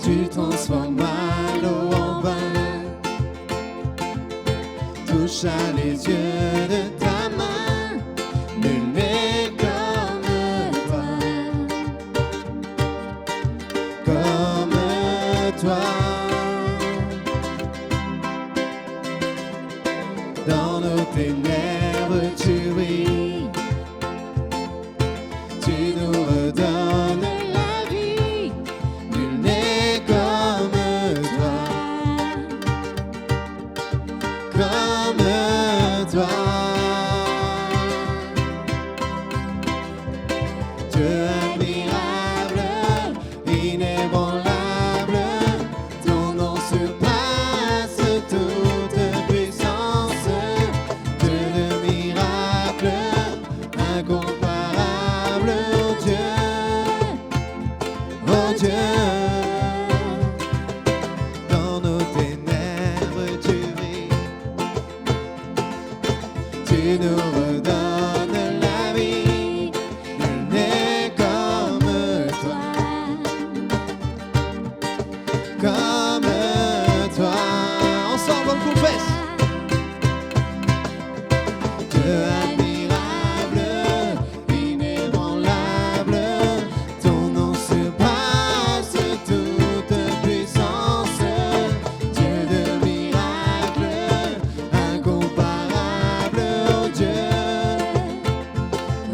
Tu transformes l'eau en vin, touche à les yeux de ta main, nul n'est comme toi. Dans nos ténèbres tu brilles, tu nous redonnes la vie, nul n'est comme toi, comme toi. Dieu admirable, inébranlable, ton nom surpasse toute puissance. Dieu de miracles, incomparable, oh Dieu, oh Dieu. Dans nos ténèbres tu brilles, tu nous redonnes la vie, nul n'est comme toi, comme toi. Ensemble on confesse. Dieu admirable, inébranlable, ton nom surpasse toute puissance. Dieu de miracles, incomparable, oh Dieu,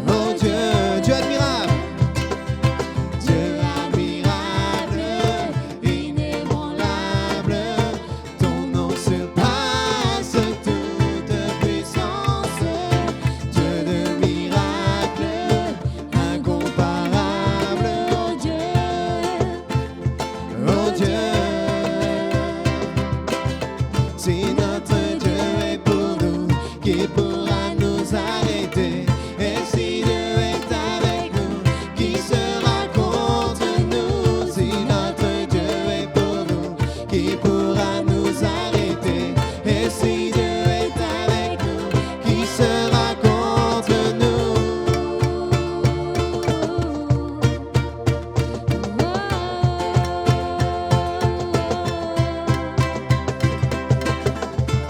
oh Dieu. Dieu admirable, Dieu admirable, inébranlable, ton nom surpasse toute puissance. Dieu de miracles, incomparable, oh Dieu, oh Dieu. Si notre Dieu est pour nous, qui pourra nous arrêter? Et si Dieu est avec nous, qui sera contre nous? Si notre Dieu est pour nous, qui pourra nous arrêter? Et si Dieu est avec nous, qui sera contre nous?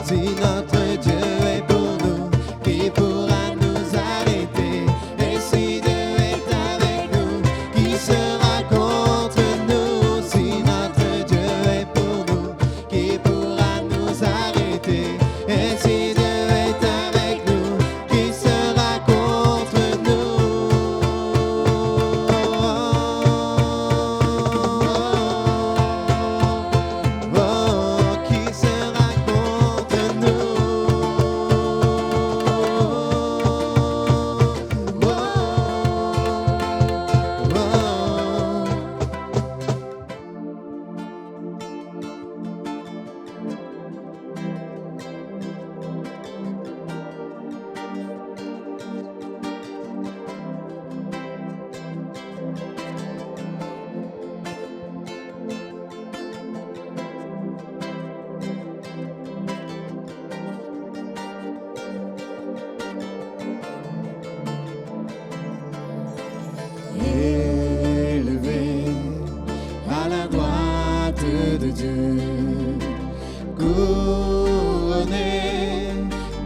Si notre Dieu est pour nous, qui pourra nous arrêter? Et si Dieu est avec nous, qui sera contre nous? Si notre Dieu est pour nous, qui pourra nous arrêter? Et si Dieu est avec nous, qui sera contre nous? Oh, qui sera contre nous? Élevé à la droite de Dieu, couronné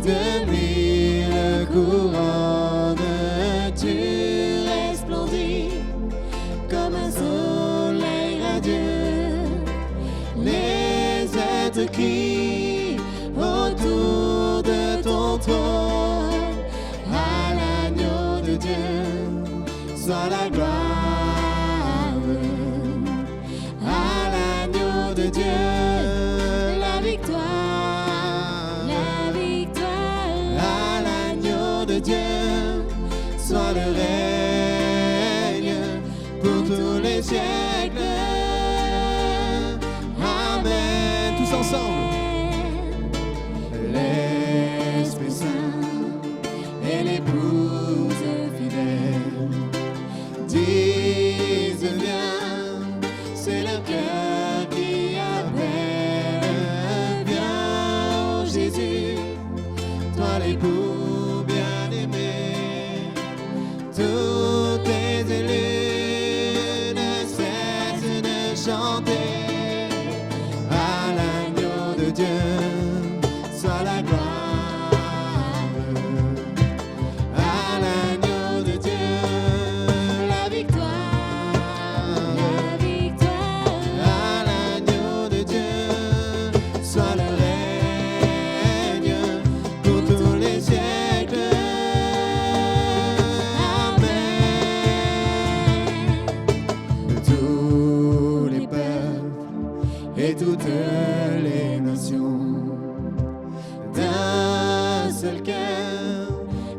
de 1000 couronnes, tu resplendis comme un soleil radieux. Les êtres crient autour de ton trône, à l'agneau de Dieu soit la gloire, à l'agneau de Dieu la victoire, à l'agneau de Dieu soit le règne pour tous les siècles. Amen. Tous ensemble. L'Esprit Saint et l'épouse fidèle disent viens, c'est le cœur qui appelle. Viens, oh Jésus, toi l'époux bien-aimé, tous tes élus ne cessent de chanter. chanter. À l'agneau de Dieu soit la gloire. À l'agneau de Dieu la victoire. La victoire. À l'agneau de Dieu soit le règne pour tous les siècles. Amen. Tous les peuples et toutes les nations, d'un seul cœur,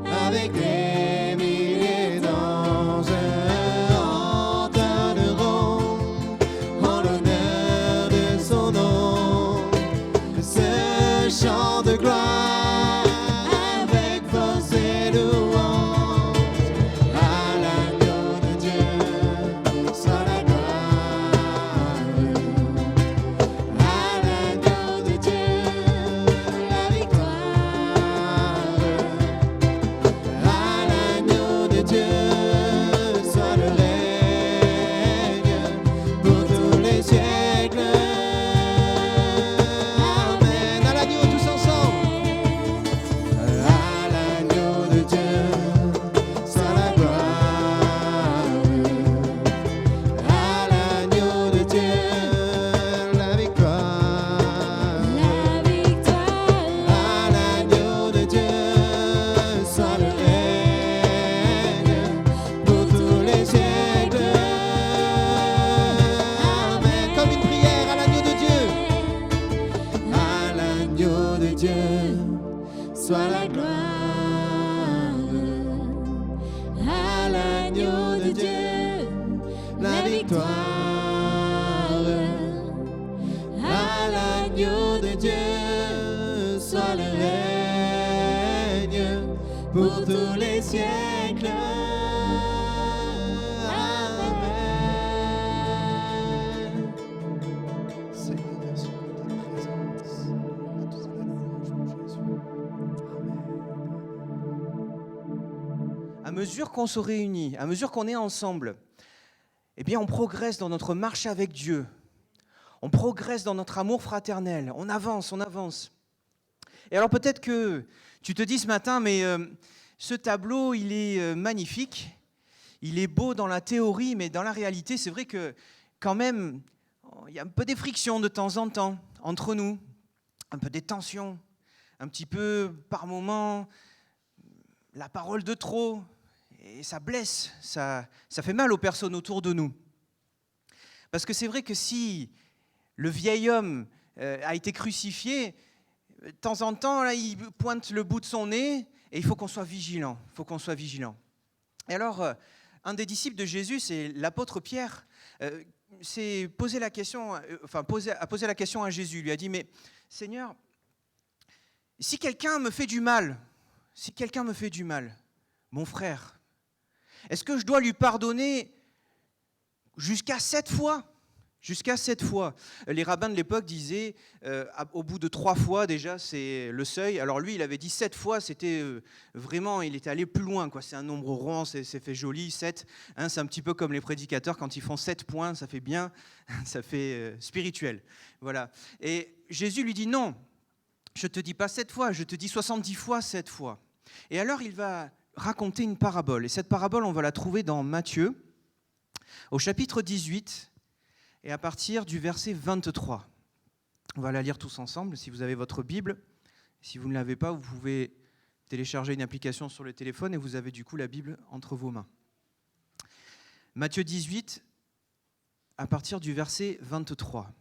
avec des milliers d'anges, entonneront en l'honneur de son nom ce chant de gloire avec force et louange. À l'agneau de Dieu soit la gloire. À l'agneau de Dieu la victoire. À l'agneau de Dieu soit le règne pour tous les siècles. Amen. À l'agneau tous ensemble. À l'agneau de Dieu soit la gloire. À l'agneau de Dieu la victoire. La victoire. À l'agneau de Dieu soit le règne pour tous les siècles. Amen. Comme une prière à l'agneau de Dieu. À l'agneau de Dieu soit la gloire. À l'agneau de Dieu la victoire. À l'agneau de Dieu soit le règne pour tous les siècles. Amen. Seigneur, merci pour ta présence. À tous la louange pour Jésus. À mesure qu'on se réunit, à mesure qu'on est ensemble, eh bien, on progresse dans notre marche avec Dieu. On progresse dans notre amour fraternel. On avance, on avance. Et alors peut-être que tu te dis ce matin, mais ce tableau, il est magnifique. Il est beau dans la théorie, mais dans la réalité, c'est vrai que quand même, il y a un peu des frictions de temps en temps entre nous, un peu des tensions, un petit peu par moments, la parole de trop. Et ça blesse, ça fait mal aux personnes autour de nous. Parce que c'est vrai que si le vieil homme a été crucifié, de temps en temps, là, il pointe le bout de son nez et il faut qu'on soit vigilant. Il faut qu'on soit vigilant. Et alors, un des disciples de Jésus, c'est l'apôtre Pierre, a posé la question à Jésus. Il lui a dit, mais Seigneur, si quelqu'un me fait du mal, mon frère, est-ce que je dois lui pardonner jusqu'à 7 fois ? Jusqu'à 7 fois. Les rabbins de l'époque disaient, au bout de 3 fois déjà, c'est le seuil. Alors lui, il avait dit 7 fois, c'était vraiment, il était allé plus loin, quoi. C'est un nombre rond, c'est fait joli, 7. Hein, c'est un petit peu comme les prédicateurs, quand ils font 7 points, ça fait bien, ça fait spirituel. Voilà. Et Jésus lui dit, non, je ne te dis pas 7 fois, je te dis 70 fois 7 fois. Et alors, il va raconter une parabole. Et cette parabole, on va la trouver dans Matthieu, au chapitre 18, et à partir du verset 23. On va la lire tous ensemble, si vous avez votre Bible. Si vous ne l'avez pas, vous pouvez télécharger une application sur le téléphone et vous avez du coup la Bible entre vos mains. Matthieu 18, à partir du verset 23.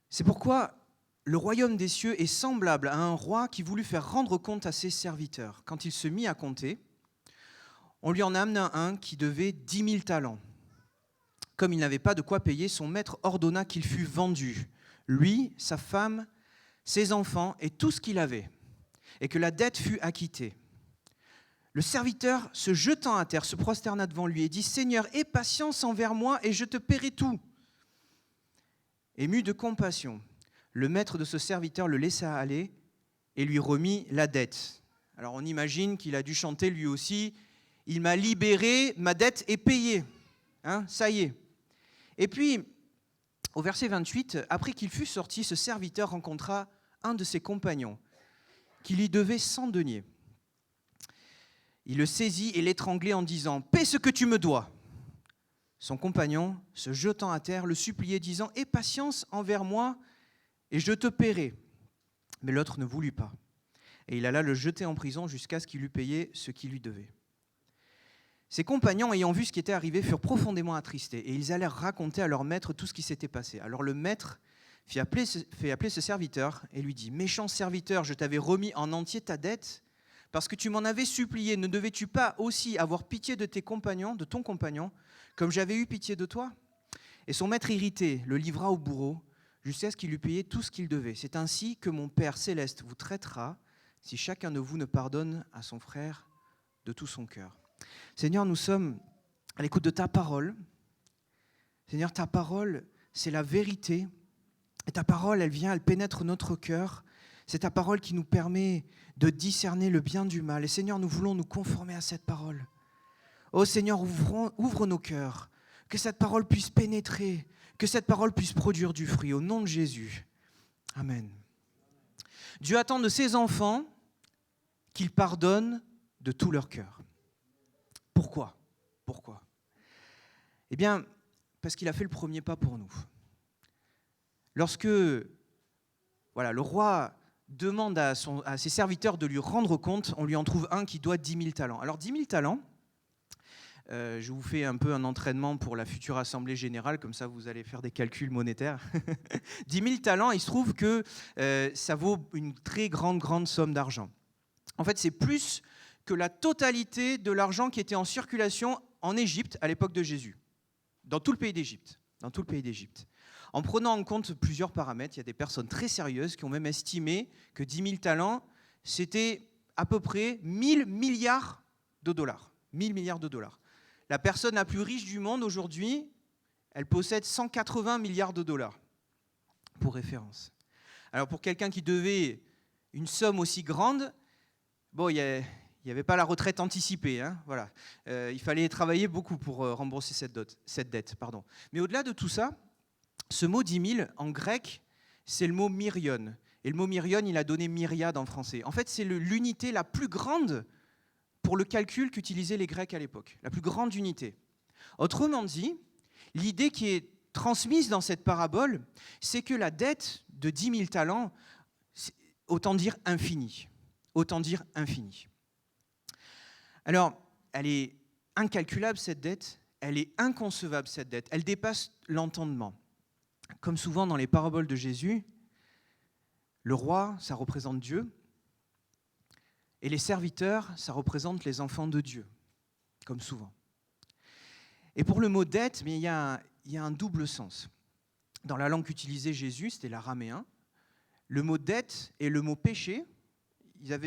C'est pourquoi le royaume des cieux est semblable à un roi qui voulut faire rendre compte à ses serviteurs. Quand il se mit à compter, on lui en amena un qui devait 10 000 talents. Comme il n'avait pas de quoi payer, son maître ordonna qu'il fût vendu, lui, sa femme, ses enfants et tout ce qu'il avait, et que la dette fût acquittée. Le serviteur, se jetant à terre, se prosterna devant lui et dit « Seigneur, aie patience envers moi et je te paierai tout. » Ému de compassion, le maître de ce serviteur le laissa aller et lui remit la dette. Alors on imagine qu'il a dû chanter lui aussi « Il m'a libéré, ma dette est payée. » Hein, ça y est. Et puis, au verset 28, après qu'il fût sorti, ce serviteur rencontra un de ses compagnons qui lui devait 100 deniers. Il le saisit et l'étranglait en disant « Paie ce que tu me dois !» Son compagnon, se jetant à terre, le suppliait, disant « Aie patience envers moi, et je te paierai. » Mais l'autre ne voulut pas. Et il alla le jeter en prison jusqu'à ce qu'il eût payé ce qu'il lui devait. Ses compagnons, ayant vu ce qui était arrivé, furent profondément attristés, et ils allèrent raconter à leur maître tout ce qui s'était passé. Alors le maître fit appeler ce serviteur et lui dit « Méchant serviteur, je t'avais remis en entier ta dette, parce que tu m'en avais supplié. Ne devais-tu pas aussi avoir pitié de ton compagnon, comme j'avais eu pitié de toi ?» Et son maître irrité le livra au bourreau, jusqu'à ce qu'il eût payé tout ce qu'il devait. C'est ainsi que mon Père céleste vous traitera, si chacun de vous ne pardonne à son frère de tout son cœur. Seigneur, nous sommes à l'écoute de ta parole. Seigneur, ta parole, c'est la vérité. Et ta parole, elle pénètre notre cœur. C'est ta parole qui nous permet de discerner le bien du mal. Et Seigneur, nous voulons nous conformer à cette parole. Oh Seigneur, ouvre nos cœurs, que cette parole puisse pénétrer, que cette parole puisse produire du fruit. Au nom de Jésus. Amen. Dieu attend de ses enfants qu'ils pardonnent de tout leur cœur. Pourquoi ? Eh bien, parce qu'il a fait le premier pas pour nous. Lorsque le roi demande à ses serviteurs de lui rendre compte, on lui en trouve un qui doit 10 000 talents. Alors 10 000 talents, je vous fais un peu un entraînement pour la future assemblée générale, comme ça vous allez faire des calculs monétaires. 10 000 talents, il se trouve que ça vaut une très grande somme d'argent. En fait, c'est plus que la totalité de l'argent qui était en circulation en Égypte à l'époque de Jésus, dans tout le pays d'Égypte. En prenant en compte plusieurs paramètres, il y a des personnes très sérieuses qui ont même estimé que 10 000 talents, c'était à peu près 1 000 milliards de dollars. 1 000 milliards de dollars. La personne la plus riche du monde aujourd'hui, elle possède 180 milliards de dollars, pour référence. Alors pour quelqu'un qui devait une somme aussi grande, bon, il n'y avait pas la retraite anticipée. Hein, voilà. Il fallait travailler beaucoup pour rembourser cette dette. Mais au-delà de tout ça, ce mot 10 000, en grec, c'est le mot myrion. Et le mot myrion, il a donné myriade en français. En fait, c'est l'unité la plus grande pour le calcul qu'utilisaient les Grecs à l'époque. La plus grande unité. Autrement dit, l'idée qui est transmise dans cette parabole, c'est que la dette de 10 000 talents, c'est autant dire infinie. Alors, elle est incalculable cette dette, elle est inconcevable cette dette, elle dépasse l'entendement. Comme souvent dans les paraboles de Jésus, le roi, ça représente Dieu, et les serviteurs, ça représente les enfants de Dieu, comme souvent. Et pour le mot dette, mais il y a un double sens. Dans la langue qu'utilisait Jésus, c'était l'araméen, le mot dette et le mot péché,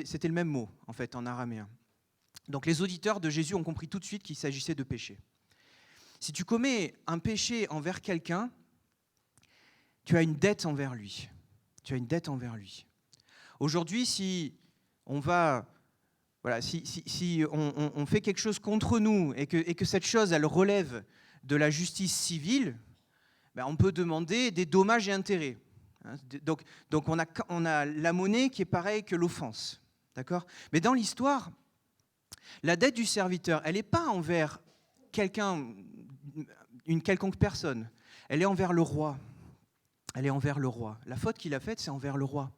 c'était le même mot, en fait, en araméen. Donc les auditeurs de Jésus ont compris tout de suite qu'il s'agissait de péché. Si tu commets un péché envers quelqu'un, tu as une dette envers lui. Aujourd'hui, si on fait quelque chose contre nous et que cette chose, elle relève de la justice civile, ben on peut demander des dommages et intérêts. Donc on a la monnaie qui est pareille que l'offense. D'accord ? Mais dans l'histoire, la dette du serviteur, elle n'est pas envers une quelconque personne. Elle est envers le roi. La faute qu'il a faite, c'est envers le roi.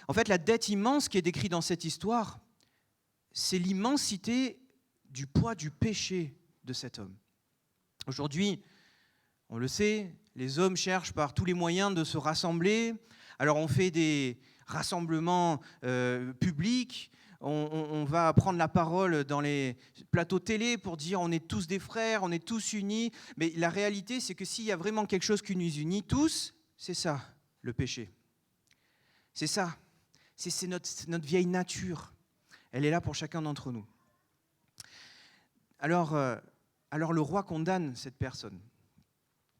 En fait, la dette immense qui est décrite dans cette histoire, c'est l'immensité du poids du péché de cet homme. Aujourd'hui, on le sait, les hommes cherchent par tous les moyens de se rassembler. Alors on fait des rassemblements publics, on va prendre la parole dans les plateaux télé pour dire on est tous des frères, on est tous unis. Mais la réalité, c'est que s'il y a vraiment quelque chose qui nous unit tous, c'est ça, le péché. C'est ça, c'est notre vieille nature. Elle est là pour chacun d'entre nous. Alors le roi condamne cette personne.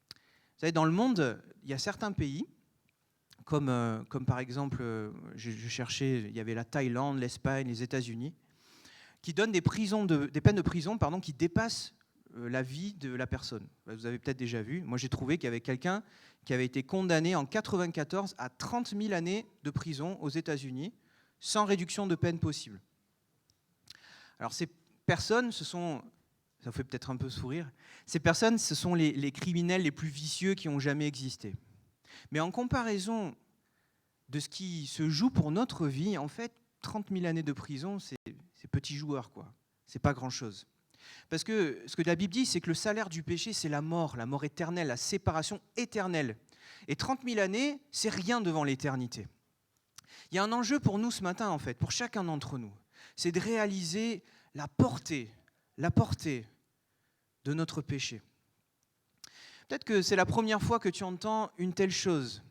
Vous savez, dans le monde, il y a certains pays, comme par exemple, je cherchais, il y avait la Thaïlande, l'Espagne, les États-Unis, qui donnent des peines de prison qui dépassent la vie de la personne. Vous avez peut-être déjà vu. Moi, j'ai trouvé qu'il y avait quelqu'un qui avait été condamné en 1994 à 30 000 années de prison aux États-Unis, sans réduction de peine possible. Alors, ces personnes, ça vous fait peut-être un peu sourire, ces personnes, ce sont les criminels les plus vicieux qui ont jamais existé. Mais en comparaison de ce qui se joue pour notre vie, en fait, 30 000 années de prison, c'est petit joueur, quoi. C'est pas grand-chose. Parce que ce que la Bible dit, c'est que le salaire du péché, c'est la mort éternelle, la séparation éternelle. Et 30 000 années, c'est rien devant l'éternité. Il y a un enjeu pour nous ce matin, en fait, pour chacun d'entre nous. C'est de réaliser la portée de notre péché. Peut-être que c'est la première fois que tu entends une telle chose.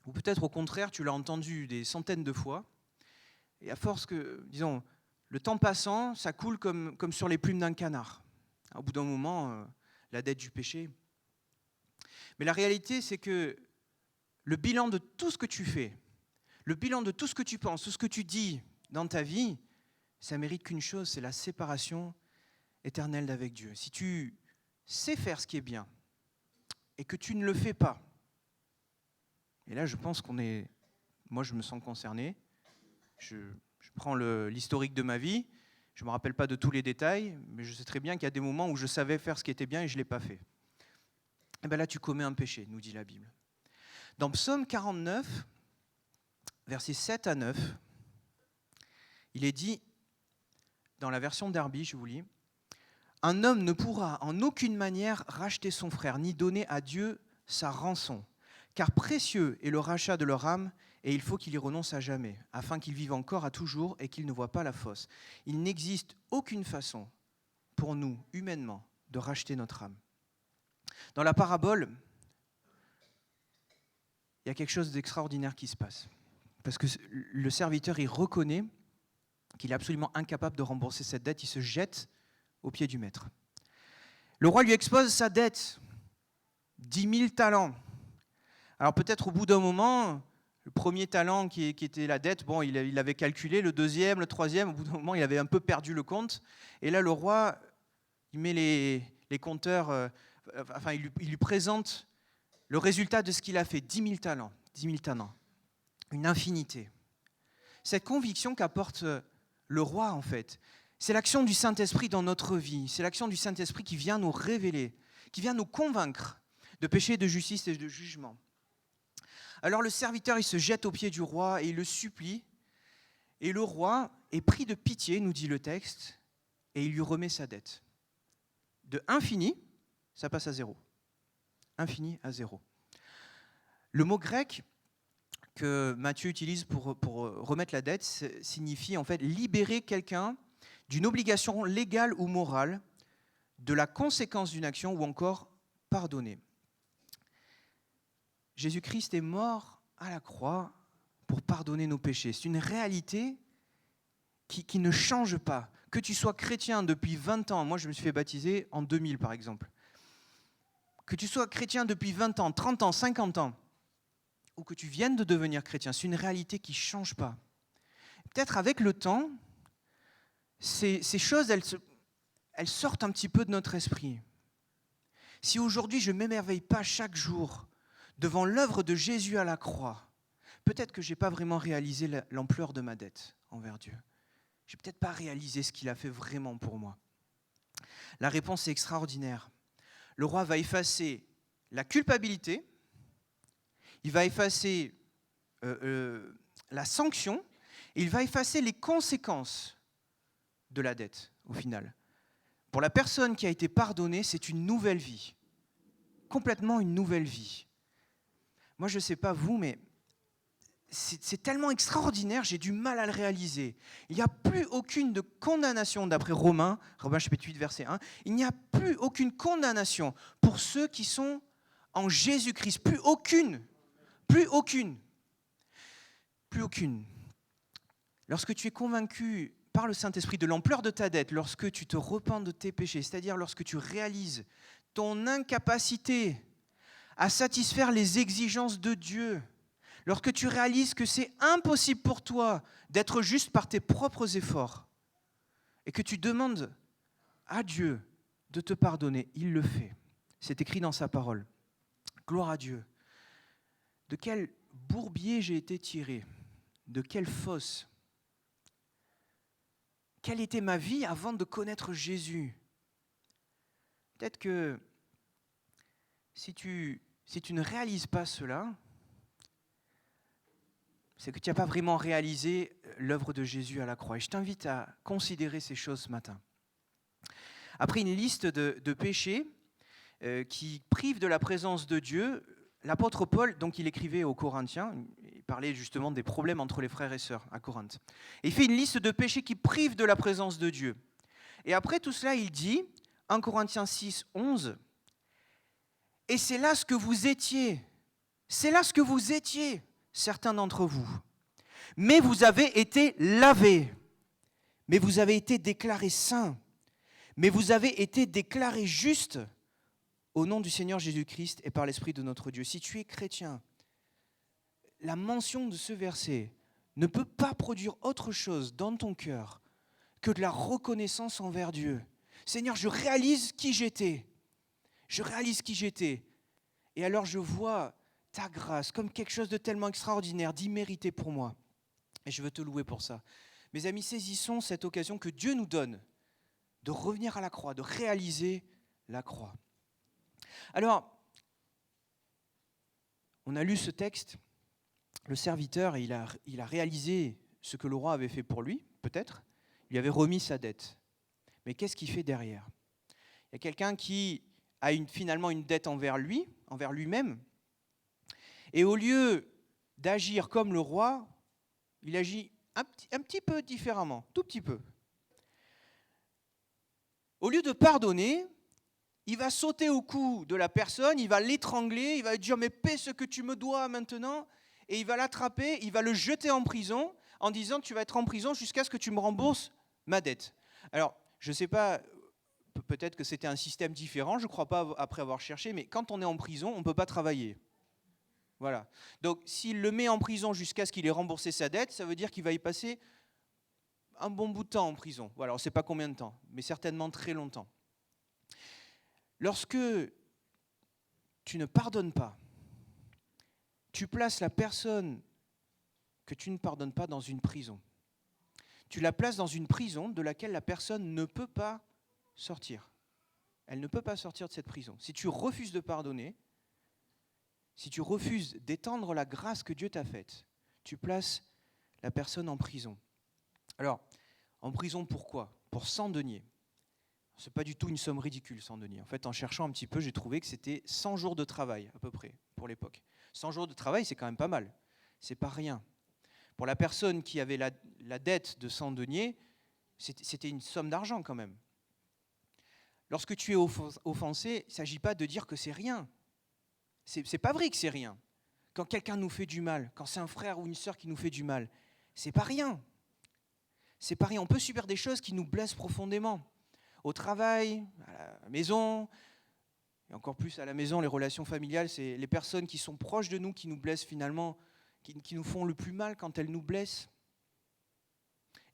Ou peut-être au contraire, tu l'as entendu des centaines de fois. Et à force que, disons, le temps passant, ça coule comme sur les plumes d'un canard. Au bout d'un moment, la dette du péché. Mais la réalité, c'est que le bilan de tout ce que tu fais, le bilan de tout ce que tu penses, tout ce que tu dis dans ta vie, ça mérite qu'une chose, c'est la séparation éternelle d'avec Dieu. Si tu sais faire ce qui est bien et que tu ne le fais pas, et là je pense moi je me sens concerné, je prends l'historique de ma vie, je ne me rappelle pas de tous les détails, mais je sais très bien qu'il y a des moments où je savais faire ce qui était bien et je ne l'ai pas fait. Et bien là tu commets un péché, nous dit la Bible. Dans Psaume 49, versets 7 à 9, il est dit, dans la version Darby, je vous lis, « Un homme ne pourra en aucune manière racheter son frère, ni donner à Dieu sa rançon, car précieux est le rachat de leur âme, et il faut qu'il y renonce à jamais, afin qu'il vive encore à toujours et qu'il ne voie pas la fosse. Il n'existe aucune façon pour nous, humainement, de racheter notre âme. » Dans la parabole, il y a quelque chose d'extraordinaire qui se passe. Parce que le serviteur, il reconnaît qu'il est absolument incapable de rembourser cette dette. Il se jette aux pieds du maître. Le roi lui expose sa dette, 10 000 talents. Alors peut-être au bout d'un moment, le premier talent qui était la dette, bon, il avait calculé, le deuxième, le troisième, au bout d'un moment, il avait un peu perdu le compte. Et là, le roi, il met les compteurs, il lui présente le résultat de ce qu'il a fait, 10 000 talents, 10 000 talents, une infinité. Cette conviction qu'apporte le roi, en fait, c'est l'action du Saint-Esprit dans notre vie, c'est l'action du Saint-Esprit qui vient nous révéler, qui vient nous convaincre de péché, de justice et de jugement. Alors le serviteur, il se jette aux pieds du roi et il le supplie, et le roi est pris de pitié, nous dit le texte, et il lui remet sa dette. De infini, ça passe à zéro. Infini à zéro. Le mot grec que Matthieu utilise pour remettre la dette signifie en fait libérer quelqu'un d'une obligation légale ou morale, de la conséquence d'une action ou encore pardonner. Jésus-Christ est mort à la croix pour pardonner nos péchés. C'est une réalité qui ne change pas. Que tu sois chrétien depuis 20 ans, moi je me suis fait baptiser en 2000 par exemple, que tu sois chrétien depuis 20 ans, 30 ans, 50 ans, ou que tu viennes de devenir chrétien, c'est une réalité qui ne change pas. Peut-être avec le temps, ces choses, elles sortent un petit peu de notre esprit. Si aujourd'hui je ne m'émerveille pas chaque jour devant l'œuvre de Jésus à la croix, peut-être que je n'ai pas vraiment réalisé l'ampleur de ma dette envers Dieu. Je n'ai peut-être pas réalisé ce qu'il a fait vraiment pour moi. La réponse est extraordinaire. Le roi va effacer la culpabilité, il va effacer la sanction, et il va effacer les conséquences de la dette, au final. Pour la personne qui a été pardonnée, c'est une nouvelle vie. Complètement une nouvelle vie. Moi, je ne sais pas vous, mais c'est tellement extraordinaire, j'ai du mal à le réaliser. Il n'y a plus aucune de condamnation, d'après Romains chapitre 8, verset 1, il n'y a plus aucune condamnation pour ceux qui sont en Jésus-Christ. Plus aucune. Plus aucune. Plus aucune. Lorsque tu es convaincu par le Saint-Esprit de l'ampleur de ta dette, lorsque tu te repens de tes péchés, c'est-à-dire lorsque tu réalises ton incapacité à satisfaire les exigences de Dieu, lorsque tu réalises que c'est impossible pour toi d'être juste par tes propres efforts et que tu demandes à Dieu de te pardonner, il le fait. C'est écrit dans sa parole. Gloire à Dieu. De quel bourbier j'ai été tiré? De quelle fosse? Quelle était ma vie avant de connaître Jésus? Peut-être que si tu ne réalises pas cela, c'est que tu n'as pas vraiment réalisé l'œuvre de Jésus à la croix. Et je t'invite à considérer ces choses ce matin. Après une liste de péchés qui privent de la présence de Dieu, l'apôtre Paul, donc il écrivait aux Corinthiens, il parlait justement des problèmes entre les frères et sœurs à Corinthe. Et il fait une liste de péchés qui privent de la présence de Dieu. Et après tout cela, il dit, 1 Corinthiens 6, 11, « Et c'est là ce que vous étiez, certains d'entre vous. Mais vous avez été lavés, mais vous avez été déclarés saints, mais vous avez été déclarés justes au nom du Seigneur Jésus-Christ et par l'Esprit de notre Dieu. » Si tu es chrétien, la mention de ce verset ne peut pas produire autre chose dans ton cœur que de la reconnaissance envers Dieu. Seigneur, je réalise qui j'étais. Et alors je vois ta grâce comme quelque chose de tellement extraordinaire, d'immérité pour moi. Et je veux te louer pour ça. Mes amis, saisissons cette occasion que Dieu nous donne de revenir à la croix, de réaliser la croix. Alors, on a lu ce texte, le serviteur, il a réalisé ce que le roi avait fait pour lui, peut-être, il lui avait remis sa dette. Mais qu'est-ce qu'il fait derrière? Il y a quelqu'un qui a finalement une dette envers lui-même, et au lieu d'agir comme le roi, il agit un petit peu différemment, tout petit peu. Au lieu de pardonner, il va sauter au cou de la personne, il va l'étrangler, il va lui dire « mais paie ce que tu me dois maintenant » et il va l'attraper, il va le jeter en prison en disant « tu vas être en prison jusqu'à ce que tu me rembourses ma dette ». Alors, je ne sais pas, peut-être que c'était un système différent, je ne crois pas après avoir cherché, mais quand on est en prison, on ne peut pas travailler. Voilà. Donc, s'il le met en prison jusqu'à ce qu'il ait remboursé sa dette, ça veut dire qu'il va y passer un bon bout de temps en prison. Voilà, on ne sait pas combien de temps, mais certainement très longtemps. Lorsque tu ne pardonnes pas, tu places la personne que tu ne pardonnes pas dans une prison. Tu la places dans une prison de laquelle la personne ne peut pas sortir. Elle ne peut pas sortir de cette prison. Si tu refuses de pardonner, si tu refuses d'étendre la grâce que Dieu t'a faite, tu places la personne en prison. Alors, en prison pourquoi? Pour 100 deniers. Ce n'est pas du tout une somme ridicule, 100 deniers. En fait, en cherchant un petit peu, j'ai trouvé que c'était 100 jours de travail, à peu près, pour l'époque. 100 jours de travail, c'est quand même pas mal. C'est pas rien. Pour la personne qui avait la dette de 100 deniers, c'était une somme d'argent quand même. Lorsque tu es offensé, il ne s'agit pas de dire que c'est rien. C'est pas vrai que c'est rien. Quand quelqu'un nous fait du mal, quand c'est un frère ou une sœur qui nous fait du mal, c'est pas rien. C'est pas rien. On peut subir des choses qui nous blessent profondément. Au travail, à la maison, et encore plus à la maison, les relations familiales, c'est les personnes qui sont proches de nous, qui nous blessent finalement, qui nous font le plus mal quand elles nous blessent.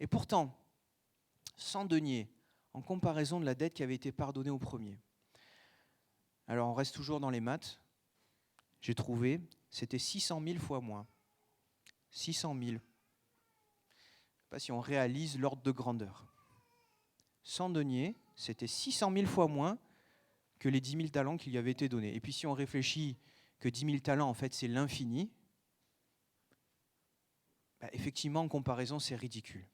Et pourtant, 100 deniers en comparaison de la dette qui avait été pardonnée au premier. Alors on reste toujours dans les maths. J'ai trouvé, c'était 600 000 fois moins. 600 000. Je ne sais pas si on réalise l'ordre de grandeur. 100 deniers, c'était 600 000 fois moins que les 10 000 talents qui lui avaient été donnés. Et puis si on réfléchit que 10 000 talents, en fait, c'est l'infini, effectivement, en comparaison, c'est ridicule.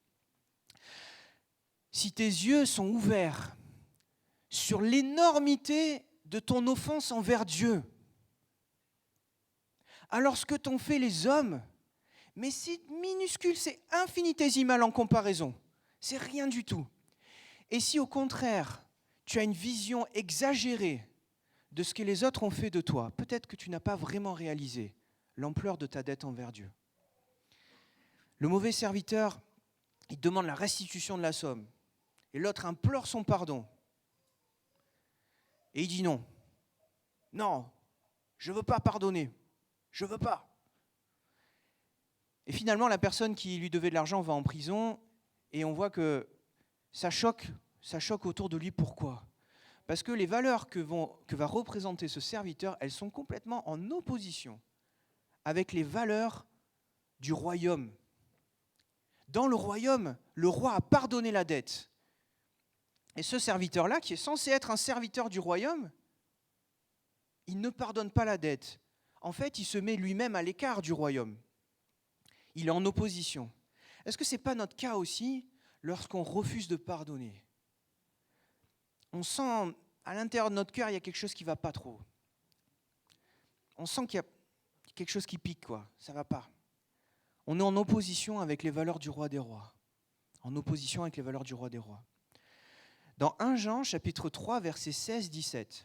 Si tes yeux sont ouverts sur l'énormité de ton offense envers Dieu, alors ce que t'ont fait les hommes, mais c'est minuscule, c'est infinitésimal en comparaison, c'est rien du tout. Et si au contraire, tu as une vision exagérée de ce que les autres ont fait de toi, peut-être que tu n'as pas vraiment réalisé l'ampleur de ta dette envers Dieu. Le mauvais serviteur, il demande la restitution de la somme. Et l'autre implore son pardon. Et il dit non. Non, je ne veux pas pardonner. Je ne veux pas. Et finalement, la personne qui lui devait de l'argent va en prison et on voit que ça choque autour de lui. Pourquoi ? Parce que les valeurs que va représenter ce serviteur, elles sont complètement en opposition avec les valeurs du royaume. Dans le royaume, le roi a pardonné la dette. Et ce serviteur-là, qui est censé être un serviteur du royaume, il ne pardonne pas la dette. En fait, il se met lui-même à l'écart du royaume. Il est en opposition. Est-ce que ce n'est pas notre cas aussi lorsqu'on refuse de pardonner? On sent à l'intérieur de notre cœur, il y a quelque chose qui ne va pas trop. On sent qu'il y a quelque chose qui pique, quoi. Ça ne va pas. On est en opposition avec les valeurs du roi des rois. En opposition avec les valeurs du roi des rois. Dans 1 Jean, chapitre 3, versets 16-17,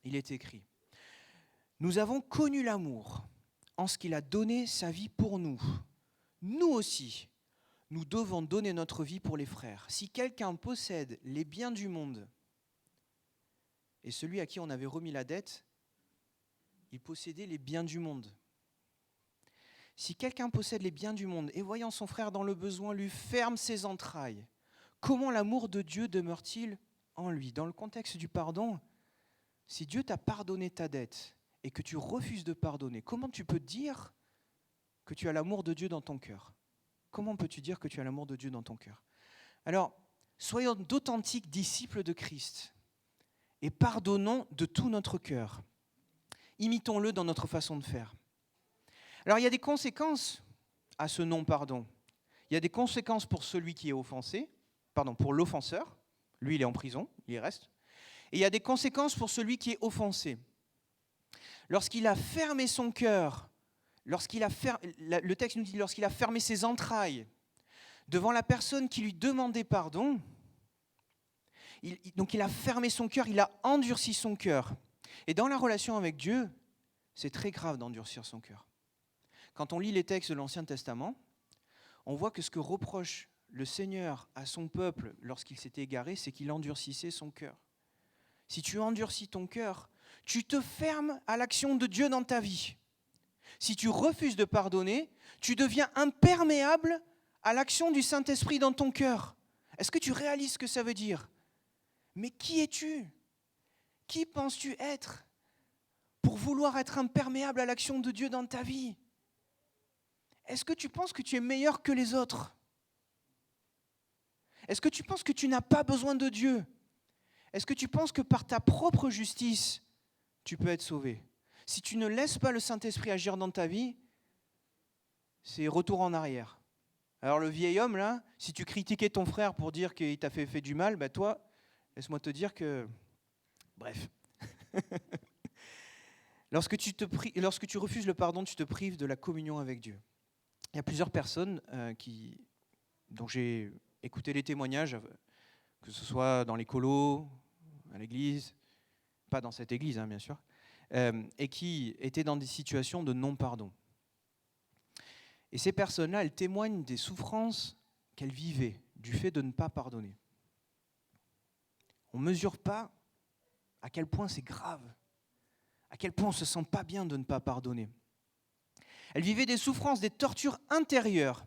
il est écrit « Nous avons connu l'amour en ce qu'il a donné sa vie pour nous. Nous aussi, nous devons donner notre vie pour les frères. Si quelqu'un possède les biens du monde, et celui à qui on avait remis la dette, il possédait les biens du monde. Si quelqu'un possède les biens du monde et voyant son frère dans le besoin lui ferme ses entrailles, comment l'amour de Dieu demeure-t-il en lui? Dans le contexte du pardon, si Dieu t'a pardonné ta dette et que tu refuses de pardonner, comment tu peux dire que tu as l'amour de Dieu dans ton cœur? Comment peux-tu dire que tu as l'amour de Dieu dans ton cœur? Alors, soyons d'authentiques disciples de Christ et pardonnons de tout notre cœur. Imitons-le dans notre façon de faire. Alors, il y a des conséquences à ce non-pardon. Il y a des conséquences pour celui qui est offensé, pour l'offenseur. Lui, il est en prison, il y reste. Et il y a des conséquences pour celui qui est offensé. Lorsqu'il a fermé son cœur, le texte nous dit lorsqu'il a fermé ses entrailles devant la personne qui lui demandait pardon, donc il a fermé son cœur, il a endurci son cœur. Et dans la relation avec Dieu, c'est très grave d'endurcir son cœur. Quand on lit les textes de l'Ancien Testament, on voit que ce que reproche le Seigneur à son peuple lorsqu'il s'était égaré, c'est qu'il endurcissait son cœur. Si tu endurcis ton cœur, tu te fermes à l'action de Dieu dans ta vie. Si tu refuses de pardonner, tu deviens imperméable à l'action du Saint-Esprit dans ton cœur. Est-ce que tu réalises ce que ça veut dire? Mais qui es-tu? Qui penses-tu être pour vouloir être imperméable à l'action de Dieu dans ta vie? Est-ce que tu penses que tu es meilleur que les autres? Est-ce que tu penses que tu n'as pas besoin de Dieu? Est-ce que tu penses que par ta propre justice, tu peux être sauvé? Si tu ne laisses pas le Saint-Esprit agir dans ta vie, c'est retour en arrière. Alors le vieil homme, là, si tu critiquais ton frère pour dire qu'il t'a fait du mal, ben toi, laisse-moi te dire que... Bref. Lorsque tu refuses le pardon, tu te prives de la communion avec Dieu. Il y a plusieurs personnes dont j'ai écouté les témoignages, que ce soit dans les colos, à l'église, pas dans cette église, bien sûr, et qui étaient dans des situations de non-pardon. Et ces personnes-là, elles témoignent des souffrances qu'elles vivaient du fait de ne pas pardonner. On ne mesure pas à quel point c'est grave, à quel point on ne se sent pas bien de ne pas pardonner. Elles vivaient des souffrances, des tortures intérieures,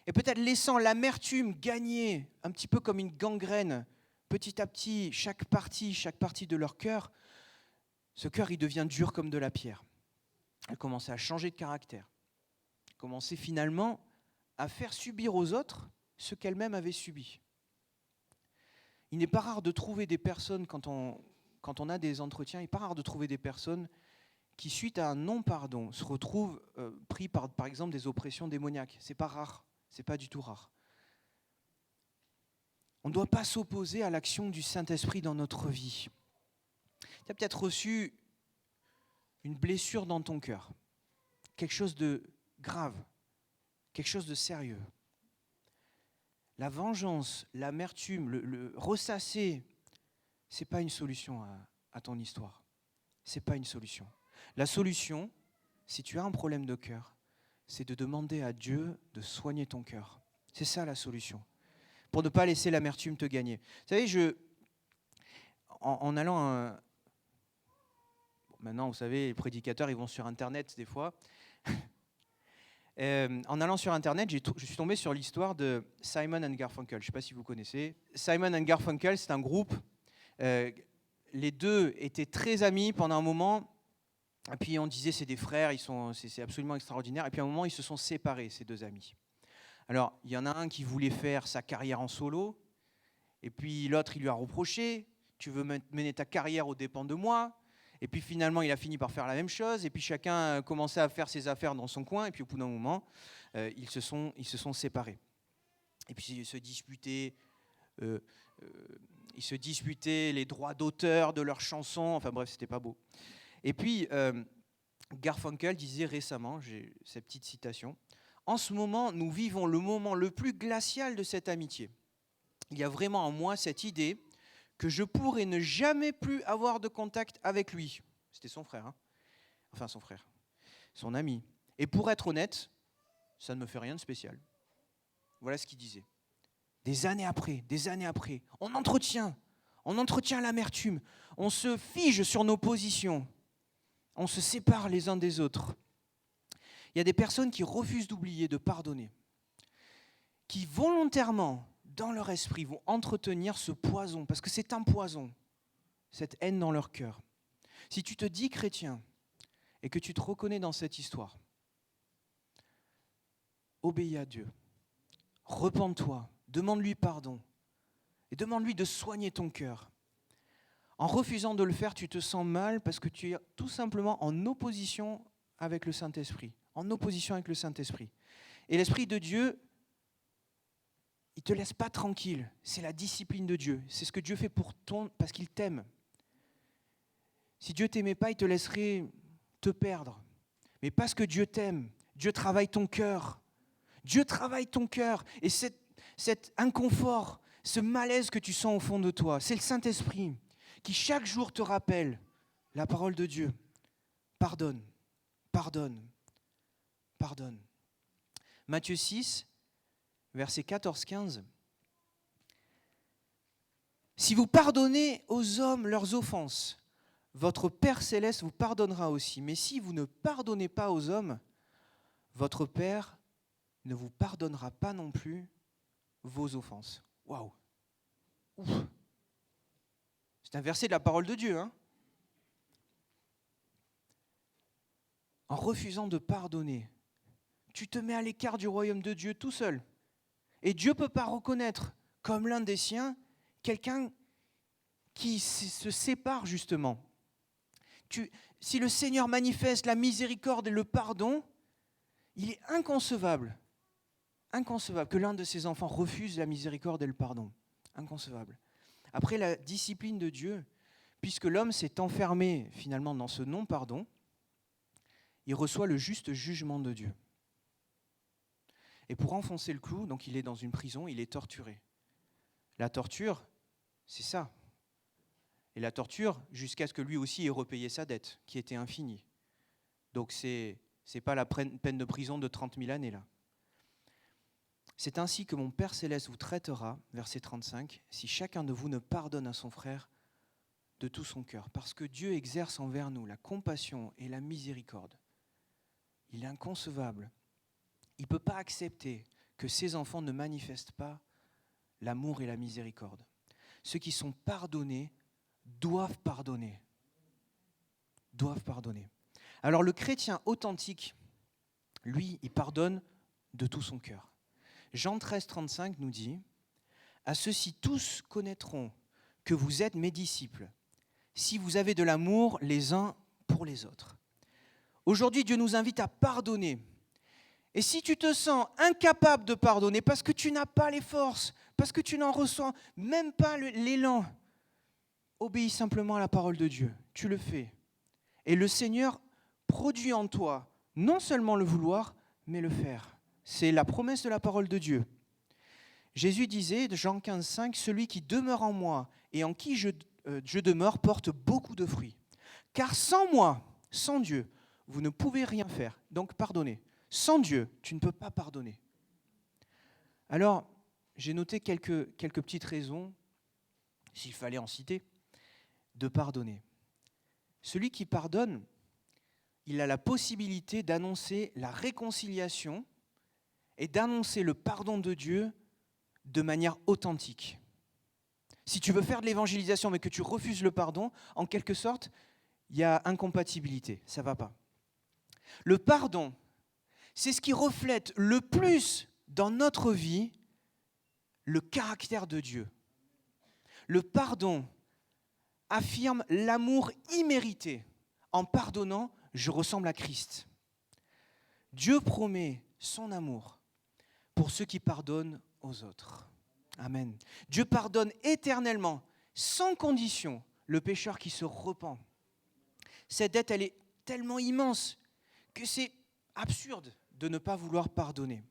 et peut-être laissant l'amertume gagner un petit peu comme une gangrène, petit à petit, chaque partie de leur cœur, ce cœur, il devient dur comme de la pierre. Elles commençaient à changer de caractère, commençaient finalement à faire subir aux autres ce qu'elles-mêmes avaient subi. Il n'est pas rare de trouver des personnes, quand on a des entretiens, il n'est pas rare de trouver des personnes qui, suite à un non-pardon, se retrouvent pris par exemple des oppressions démoniaques. C'est pas rare, c'est pas du tout rare. On ne doit pas s'opposer à l'action du Saint-Esprit dans notre vie. Tu as peut-être reçu une blessure dans ton cœur, quelque chose de grave, quelque chose de sérieux. La vengeance, l'amertume, le ressasser, ce n'est pas une solution à ton histoire. Ce n'est pas une solution. La solution, si tu as un problème de cœur, c'est de demander à Dieu de soigner ton cœur. C'est ça la solution. Pour ne pas laisser l'amertume te gagner. Vous savez, en allant... Maintenant, vous savez, les prédicateurs, ils vont sur Internet des fois. En allant sur Internet, je suis tombé sur l'histoire de Simon & Garfunkel. Je ne sais pas si vous connaissez. Simon & Garfunkel, c'est un groupe Euh, les deux étaient très amis pendant un moment. Et puis on disait c'est des frères, c'est absolument extraordinaire. Et puis à un moment, ils se sont séparés, ces deux amis. Alors, il y en a un qui voulait faire sa carrière en solo. Et puis l'autre, il lui a reproché, tu veux mener ta carrière aux dépens de moi. Et puis finalement, il a fini par faire la même chose. Et puis chacun commençait à faire ses affaires dans son coin. Et puis au bout d'un moment, ils se sont séparés. Et puis ils se disputaient les droits d'auteur de leurs chansons. Enfin bref, c'était pas beau. Et puis Garfunkel disait récemment, j'ai cette petite citation, « En ce moment, nous vivons le moment le plus glacial de cette amitié. Il y a vraiment en moi cette idée que je pourrais ne jamais plus avoir de contact avec lui. » C'était son frère, hein. Enfin son frère, son ami. « Et pour être honnête, ça ne me fait rien de spécial. » Voilà ce qu'il disait. Des années après, on entretient l'amertume, on se fige sur nos positions, on se sépare les uns des autres. Il y a des personnes qui refusent d'oublier, de pardonner, qui volontairement, dans leur esprit, vont entretenir ce poison, parce que c'est un poison, cette haine dans leur cœur. Si tu te dis chrétien et que tu te reconnais dans cette histoire, obéis à Dieu, repens-toi, demande-lui pardon et demande-lui de soigner ton cœur. En refusant de le faire, tu te sens mal parce que tu es tout simplement en opposition avec le Saint-Esprit. En opposition avec le Saint-Esprit. Et l'Esprit de Dieu, il ne te laisse pas tranquille. C'est la discipline de Dieu. C'est ce que Dieu fait parce qu'il t'aime. Si Dieu ne t'aimait pas, il te laisserait te perdre. Mais parce que Dieu t'aime, Dieu travaille ton cœur. Dieu travaille ton cœur. Et cet inconfort, ce malaise que tu sens au fond de toi, c'est le Saint-Esprit qui chaque jour te rappelle la parole de Dieu. Pardonne, pardonne, pardonne. Matthieu 6, versets 14-15. Si vous pardonnez aux hommes leurs offenses, votre Père céleste vous pardonnera aussi. Mais si vous ne pardonnez pas aux hommes, votre Père ne vous pardonnera pas non plus vos offenses. Waouh! Ouf! C'est un verset de la parole de Dieu, hein? En refusant de pardonner, tu te mets à l'écart du royaume de Dieu tout seul. Et Dieu ne peut pas reconnaître comme l'un des siens quelqu'un qui se sépare justement. Si le Seigneur manifeste la miséricorde et le pardon, il est inconcevable que l'un de ses enfants refuse la miséricorde et le pardon. Inconcevable. Après la discipline de Dieu, puisque l'homme s'est enfermé finalement dans ce non-pardon, il reçoit le juste jugement de Dieu. Et pour enfoncer le clou, donc il est dans une prison, il est torturé. La torture, c'est ça. Et la torture, jusqu'à ce que lui aussi ait repayé sa dette, qui était infinie. Donc c'est pas la peine de prison de 30 000 années là. C'est ainsi que mon Père céleste vous traitera, verset 35, si chacun de vous ne pardonne à son frère de tout son cœur. Parce que Dieu exerce envers nous la compassion et la miséricorde. Il est inconcevable. Il ne peut pas accepter que ses enfants ne manifestent pas l'amour et la miséricorde. Ceux qui sont pardonnés doivent pardonner. Doivent pardonner. Alors le chrétien authentique, lui, il pardonne de tout son cœur. Jean 13, 35 nous dit « À ceux-ci tous connaîtront que vous êtes mes disciples, si vous avez de l'amour les uns pour les autres. » Aujourd'hui, Dieu nous invite à pardonner. Et si tu te sens incapable de pardonner parce que tu n'as pas les forces, parce que tu n'en ressens même pas l'élan, obéis simplement à la parole de Dieu. Tu le fais. Et le Seigneur produit en toi non seulement le vouloir, mais le faire. C'est la promesse de la parole de Dieu. Jésus disait, Jean 15, 5, « Celui qui demeure en moi et en qui je demeure porte beaucoup de fruits. Car sans moi, sans Dieu, vous ne pouvez rien faire. » Donc pardonnez. Sans Dieu, tu ne peux pas pardonner. Alors, j'ai noté quelques petites raisons, s'il fallait en citer, de pardonner. Celui qui pardonne, il a la possibilité d'annoncer la réconciliation et d'annoncer le pardon de Dieu de manière authentique. Si tu veux faire de l'évangélisation mais que tu refuses le pardon, en quelque sorte, il y a incompatibilité, ça ne va pas. Le pardon, c'est ce qui reflète le plus dans notre vie le caractère de Dieu. Le pardon affirme l'amour immérité. En pardonnant, je ressemble à Christ. Dieu promet son amour pour ceux qui pardonnent aux autres. Amen. Dieu pardonne éternellement, sans condition, le pécheur qui se repent. Cette dette, elle est tellement immense que c'est absurde de ne pas vouloir pardonner.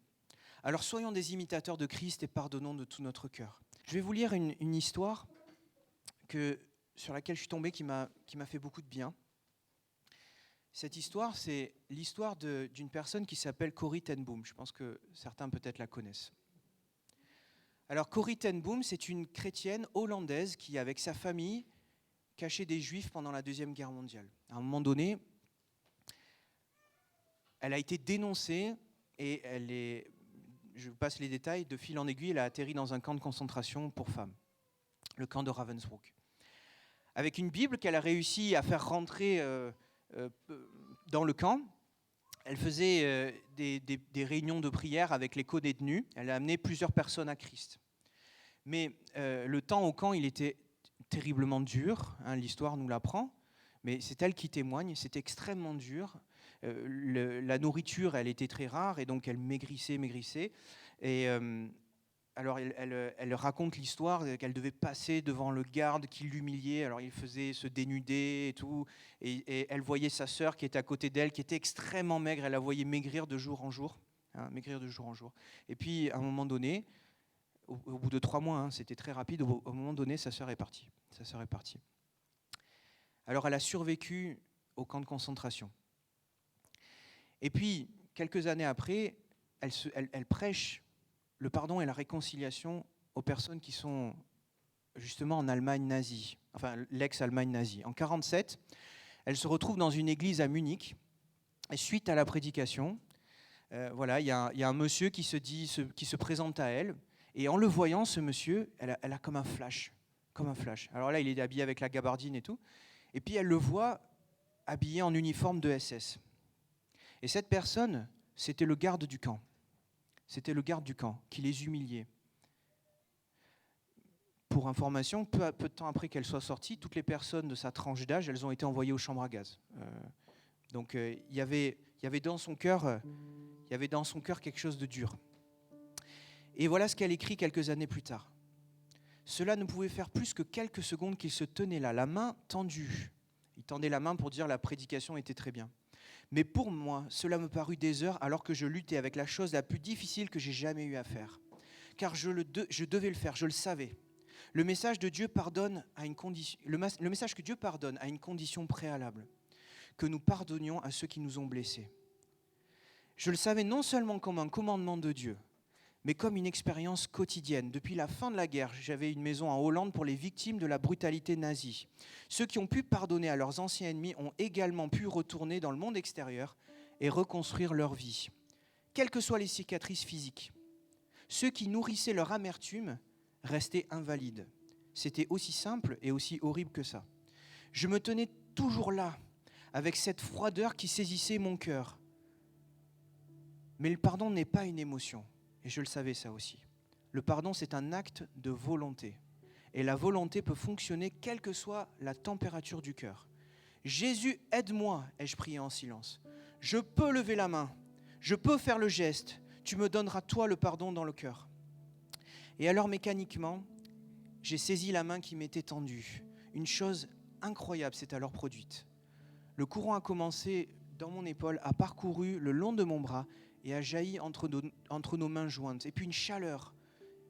Alors soyons des imitateurs de Christ et pardonnons de tout notre cœur. Je vais vous lire une histoire sur laquelle je suis tombé qui m'a fait beaucoup de bien. Cette histoire, c'est l'histoire d'une personne qui s'appelle Corrie ten Boom. Je pense que certains peut-être la connaissent. Alors Corrie ten Boom, c'est une chrétienne hollandaise qui, avec sa famille, cachait des Juifs pendant la Deuxième Guerre mondiale. À un moment donné, elle a été dénoncée et je vous passe les détails, de fil en aiguille, elle a atterri dans un camp de concentration pour femmes, le camp de Ravensbrück. Avec une Bible qu'elle a réussi à faire rentrer dans le camp, elle faisait des réunions de prière avec les co-détenus. Elle a amené plusieurs personnes à Christ. Mais le temps au camp, il était terriblement dur, hein, l'histoire nous l'apprend, mais c'est elle qui témoigne, c'était extrêmement dur. La nourriture, elle était très rare, et donc elle maigrissait. Et alors elle raconte l'histoire qu'elle devait passer devant le garde qui l'humiliait, alors il faisait se dénuder et tout, et elle voyait sa sœur qui était à côté d'elle, qui était extrêmement maigre, elle la voyait maigrir de jour en jour, hein, Et puis à un moment donné, au bout de 3 mois, hein, c'était très rapide, au moment donné, sa sœur est partie. Alors elle a survécu au camp de concentration. Et puis, quelques années après, elle prêche le pardon et la réconciliation aux personnes qui sont justement en Allemagne nazie, enfin l'ex-Allemagne nazie. En 1947, elle se retrouve dans une église à Munich, et suite à la prédication, il y a un monsieur qui se présente à elle, et en le voyant, ce monsieur, elle a comme un flash. Alors là, il est habillé avec la gabardine et tout, et puis elle le voit habillé en uniforme de SS. Et cette personne, c'était le garde du camp. C'était le garde du camp qui les humiliait. Pour information, peu de temps après qu'elle soit sortie, toutes les personnes de sa tranche d'âge, elles ont été envoyées aux chambres à gaz. Donc il y avait dans son cœur quelque chose de dur. Et voilà ce qu'elle écrit quelques années plus tard. Cela ne pouvait faire plus que quelques secondes qu'il se tenait là, la main tendue. Il tendait la main pour dire la prédication était très bien. Mais pour moi, cela me parut des heures alors que je luttais avec la chose la plus difficile que j'ai jamais eu à faire. Car je devais le faire, je le savais. Le message que Dieu pardonne à une condition préalable, que nous pardonnions à ceux qui nous ont blessés. Je le savais non seulement comme un commandement de Dieu, mais comme une expérience quotidienne. Depuis la fin de la guerre, j'avais une maison en Hollande pour les victimes de la brutalité nazie. Ceux qui ont pu pardonner à leurs anciens ennemis ont également pu retourner dans le monde extérieur et reconstruire leur vie, quelles que soient les cicatrices physiques. Ceux qui nourrissaient leur amertume restaient invalides. C'était aussi simple et aussi horrible que ça. Je me tenais toujours là, avec cette froideur qui saisissait mon cœur. Mais le pardon n'est pas une émotion. Et je le savais ça aussi. Le pardon, c'est un acte de volonté. Et la volonté peut fonctionner quelle que soit la température du cœur. Jésus, aide-moi, ai-je prié en silence. Je peux lever la main, je peux faire le geste. Tu me donneras toi le pardon dans le cœur. Et alors mécaniquement, j'ai saisi la main qui m'était tendue. Une chose incroyable s'est alors produite. Le courant a commencé dans mon épaule, a parcouru le long de mon bras et a jailli entre nos mains jointes. Et puis une chaleur,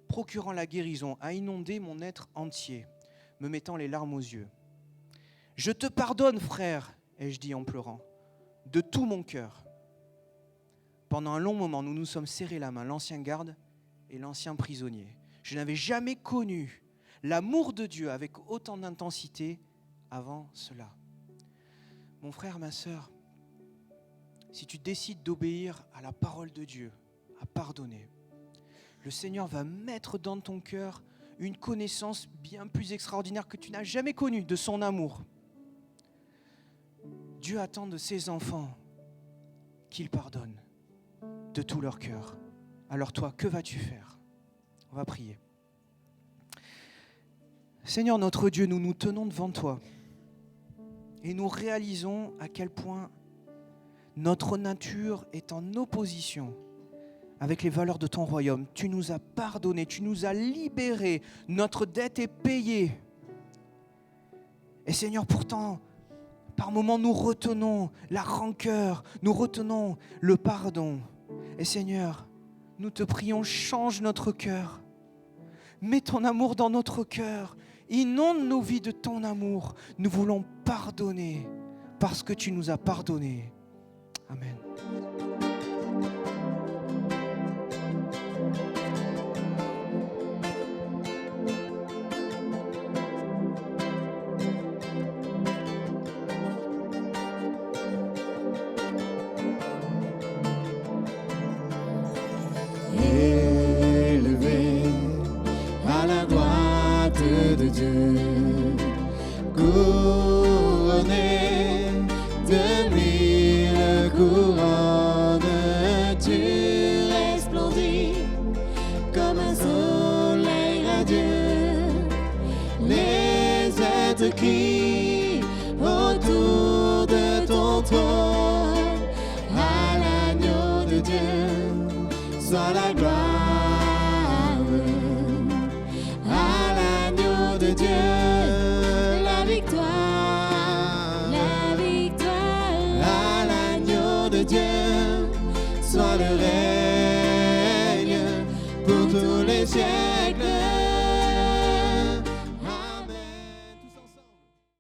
procurant la guérison, a inondé mon être entier, me mettant les larmes aux yeux. « Je te pardonne, frère !» ai-je dit en pleurant, de tout mon cœur. Pendant un long moment, nous nous sommes serrés la main, l'ancien garde et l'ancien prisonnier. Je n'avais jamais connu l'amour de Dieu avec autant d'intensité avant cela. Mon frère, ma sœur, si tu décides d'obéir à la parole de Dieu, à pardonner, le Seigneur va mettre dans ton cœur une connaissance bien plus extraordinaire que tu n'as jamais connue de son amour. Dieu attend de ses enfants qu'ils pardonnent de tout leur cœur. Alors toi, que vas-tu faire? On va prier. Seigneur notre Dieu, nous nous tenons devant toi et nous réalisons à quel point notre nature est en opposition avec les valeurs de ton royaume. Tu nous as pardonné, tu nous as libérés, notre dette est payée. Et Seigneur, pourtant, par moments, nous retenons la rancœur, nous retenons le pardon. Et Seigneur, nous te prions, change notre cœur. Mets ton amour dans notre cœur. Inonde nos vies de ton amour. Nous voulons pardonner parce que tu nous as pardonné. Amen. Élevé à la droite de Dieu, couronné de mille couronnes, tu resplendis comme un soleil radieux. Les êtres crient autour de ton trône, à l'agneau de Dieu soit la gloire, à l'agneau de Dieu la victoire, à l'agneau de Dieu soit le règne pour tous les siècles.